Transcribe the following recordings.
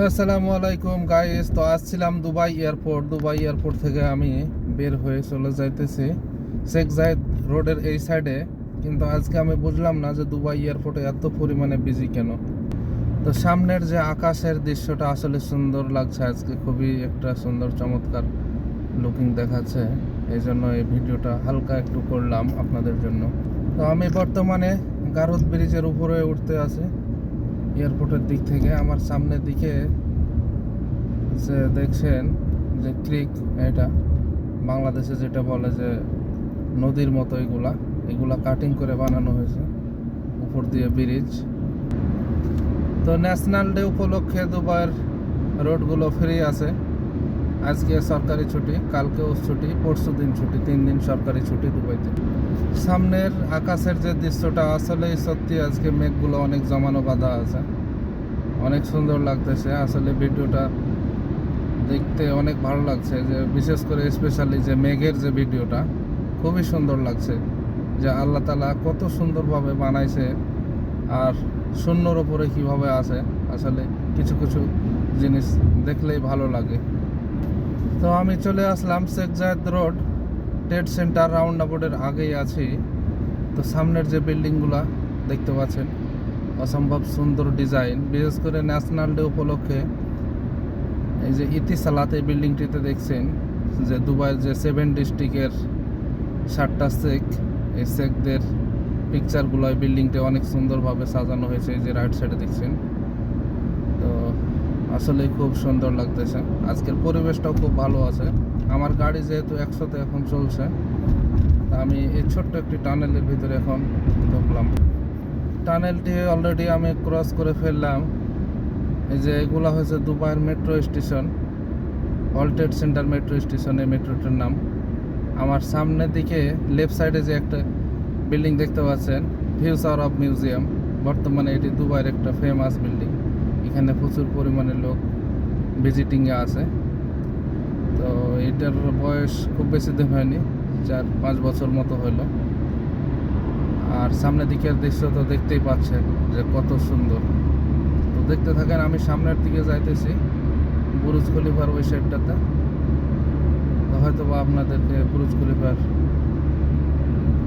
আসসালামু আলাইকুম গাইস। তো আসছিলাম দুবাই এয়ারপোর্ট থেকে আমি বের হয়ে চলে যাইতেছি শেখ জায়েদ রোডের এই সাইডে। কিন্তু আজকে আমি বুঝলাম না যে দুবাই এয়ারপোর্টে এত পরিমাণে বিজি কেন। তো সামনের যে আকাশের দৃশ্যটা আসলে সুন্দর লাগছে, আজকে খুবই একটা সুন্দর চমৎকার লুকিং দেখাচ্ছে। এই জন্য এই ভিডিওটা হালকা একটু করলাম আপনাদের জন্য। তো আমি বর্তমানে গারদ ব্রিজের উপরে উঠতে আছি এয়ারপোর্টের দিক থেকে। আমার সামনের দিকে যে দেখছেন যে ক্রিক, এটা বাংলাদেশে যেটা বলে যে নদীর মতো, এগুলা কাটিং করে বানানো হয়েছে উপর দিয়ে ব্রিজ। তো ন্যাশনাল ডে উপলক্ষে দুবাইয়ের রোডগুলো ফ্রি আছে। আজকে সরকারি ছুটি, কালকেও ছুটি, পরশু দিন ছুটি, 3 দিন সরকারি ছুটি দুবাইতে। সামনের আকাশের যে দৃশ্যটা আসলেই সত্যি, আজকে মেঘগুলো অনেক জমানো বাঁধা আছে, অনেক সুন্দর লাগতেছে। আসলে ভিডিওটা দেখতে অনেক ভালো লাগছে, যে বিশেষ করে স্পেশালি যে মেঘের যে ভিডিওটা খুবই সুন্দর লাগছে, যে আল্লাহ তাআলা কত সুন্দরভাবে বানাইছে আর শূন্যর ওপরে কীভাবে আছে। আসলে কিছু কিছু জিনিস দেখলেই ভালো লাগে। তো আমি চলে আসলাম শেখ জায়েদ রোড ট্রেড সেন্টার রাউন্ড আবাউটের আগেই আছি। তো সামনের যে বিল্ডিংগুলা দেখতে পাচ্ছেন, অসম্ভব সুন্দর ডিজাইন। বিশেষ করে ন্যাশনাল ডে উপলক্ষে এই যে ইতিসালাত, এই বিল্ডিংটিতে দেখছেন যে দুবাইয়ের যে 7 ডিস্ট্রিক্টের 7টা শেখ, এই শেখদের পিকচারগুলো এই বিল্ডিংটা অনেক সুন্দরভাবে সাজানো হয়েছে। এই যে রাইট সাইডে দেখছেন, তো আসলে খুব সুন্দর লাগতেছে। আজকের পরিবেশটাও খুব ভালো আছে। আমার গাড়ি যেহেতু 100তে এখন চলছে, তা আমি এই ছোট্ট একটি টানেলের ভিতরে এখন ঢুকলাম। টানেলটি অলরেডি আমি ক্রস করে ফেললাম। এই যে এগুলো হয়েছে দুবাইয়ের metro station, world trade centre metro station, এই মেট্রোটির নাম। আমার সামনের দিকে লেফট সাইডে যে একটা বিল্ডিং দেখতে পাচ্ছেন, ফিউচার অফ মিউজিয়াম, বর্তমানে এটি দুবাইয়ের একটা ফেমাস বিল্ডিং। এখানে প্রচুর পরিমাণে লোক ভিজিটিংয়ে আছে। তো এটার বয়স খুব বেশি দিন হয়নি, 4-5 বছর মতো হলো। আর সামনের দিকের দৃশ্য তো দেখতেই পাচ্ছেন যে কত সুন্দর। তো দেখতে থাকেন, আমি সামনের দিকে যাইতেছি বুরুজ খলিফার ওই সাইডটাতে। তো হয়তো বা আপনাদেরকে বুরুজ খলিফার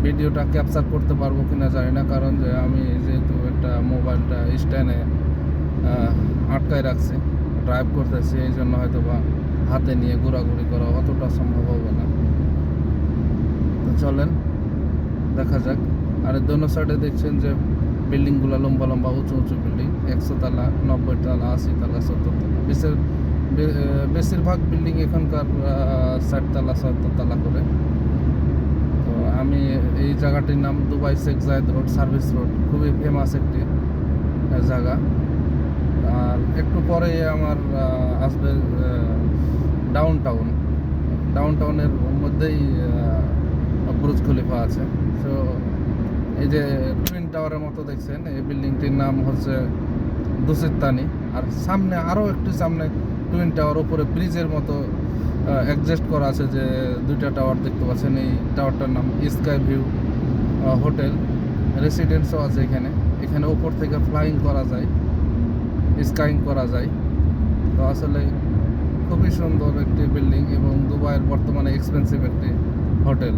ভিডিওটা ক্যাপচার করতে পারবো কিনা জানি না, কারণ যে আমি যেহেতু একটা মোবাইলটা স্ট্যান্ডে আটকায় রাখছি, ড্রাইভ করতেছি, এই জন্য হয়তো বা হাতে নিয়ে ঘোরাঘুরি করা অতটা সম্ভব হবে না। তো চলেন দেখা যাক। আর দোনো সাইডে দেখছেন যে বিল্ডিংগুলো লম্বা লম্বা উঁচু উঁচু বিল্ডিং, 100 তলা, 90 তলা, 80 তলা, 70 তলা। বেশিরভাগ বিল্ডিং এখানকার 60 তলা, 70 তলা করে। তো আমি এই জায়গাটির নাম দুবাই শেখ জায়েদ রোড সার্ভিস রোড, খুবই ফেমাস একটি জায়গা। আর একটু পরে আমার আসবে ডাউনটাউনের মধ্যেই বুরুজ খলিফা আছে। তো এই যে টুইন টাওয়ারের মতো দেখছেন, এই বিল্ডিংটির নাম হচ্ছে দুসিত্তানি। আর সামনে আরও একটু সামনে টুইন টাওয়ার, উপরে ব্রিজের মতো অ্যাডজাস্ট করা আছে, যে 2টা টাওয়ার দেখতে পাচ্ছেন। এই টাওয়ারটার নাম স্কাই ভিউ হোটেল, রেসিডেন্সও আছে এখানে। এখানে উপর থেকে ফ্লাইং করা যায়, স্কাইং করা যায়। তো আসলে খুবই সুন্দর একটি বিল্ডিং এবং দুবাইয়ের বর্তমানে এক্সপেন্সিভ একটি হোটেল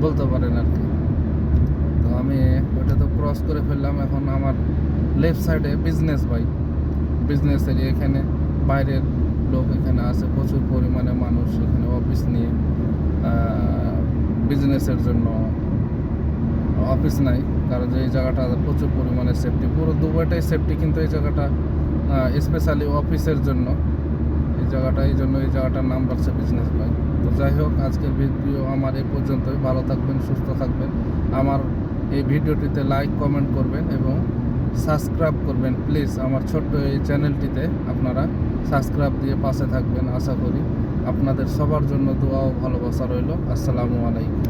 বলতে পারেন আর কি। তো আমি ওটা তো ক্রস করে ফেললাম। এখন আমার লেফট সাইডে বিজনেস এরিয়া, এখানে বাইরের লোক এখানে আছে, প্রচুর পরিমাণে মানুষ এখানে অফিস নিয়ে বিজনেসের জন্য। অফিস নাই, কারণ যে এই জায়গাটা প্রচুর পরিমাণে সেফটি, পুরো দুবাইটাই সেফটি, কিন্তু এই জায়গাটা স্পেশালি অফিসের জন্য এই জায়গাটার নাম রাখছে বিজনেস বাই। তো যাই হোক, আজকের ভিডিও আমার এই পর্যন্তই। ভালো থাকবেন, সুস্থ থাকবেন। আমার এই ভিডিওটিতে লাইক কমেন্ট করবেন এবং সাবস্ক্রাইব করবেন প্লিজ। আমার ছোট্ট এই চ্যানেলটিতে আপনারা সাবস্ক্রাইব দিয়ে পাশে থাকবেন। আশা করি আপনাদের সবার জন্য দোয়া ও ভালোবাসা রইল। আসসালামু আলাইকুম।